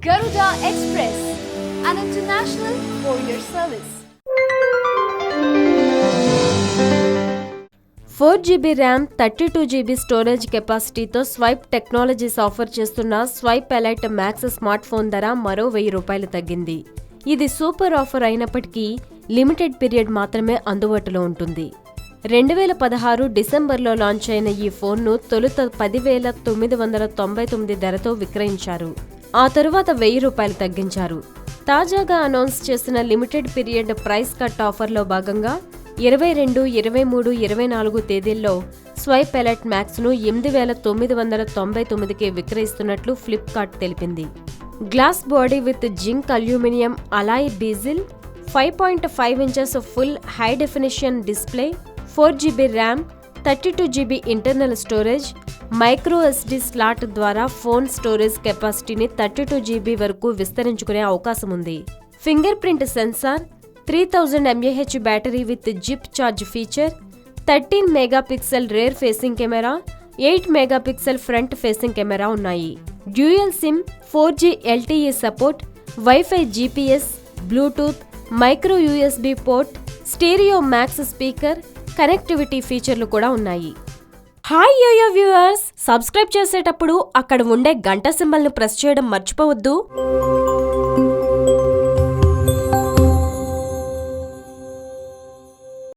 Garuda Express, an international courier service. 4GB RAM 32GB storage కెపాసిటీతో Swipe technologies offer చేస్తున్న Swipe Elite Max smart phone ధర మరో ₹1000 తగ్గింది. ఇది సూపర్ ఆఫర్ అయినప్పటికీ లిమిటెడ్ పీరియడ్ మాత్రమే అందుబాటులో ఉంటుంది. 2016 డిసెంబర్లో లాంచ్ అయిన ఈ ఫోన్ను తొలుత $10,999 ధరతో విక్రయించారు. ఆ తరువాత ₹1000 తగ్గించారు. తాజాగా అనౌన్స్ చేసిన లిమిటెడ్ పీరియడ్ ప్రైస్ కట్ ఆఫర్లో భాగంగా 22, 23, 24 తేదీల్లో స్వైప్ ఎలైట్ మ్యాక్స్ను $8,999కి విక్రయిస్తున్నట్లు ఫ్లిప్కార్ట్ తెలిపింది. Glass body with zinc aluminium alloy bezel, 5.5 inches full high definition display, 4GB RAM, 32GB internal storage, micro SD slot ద్వారా ఫోన్ స్టోరేజ్ కెపాసిటీని 32GB వరకు విస్తరించుకునే అవకాశం ఉంది. Finger print sensor, 3000 mAh battery with zip charge feature, 13 megapixel rear facing camera, 8 megapixel front facing camera ఉన్నాయి. Dual SIM, 4G LTE support, wifi, GPS, Bluetooth, micro USB port, stereo max speaker, connectivity ఫీచర్లు కూడా ఉన్నాయి. Hi yo-yo viewers, subscribe చేసేటప్పుడు అక్కడ ఉండే గంట సింబల్ను press చేయడం మర్చిపోవద్దు.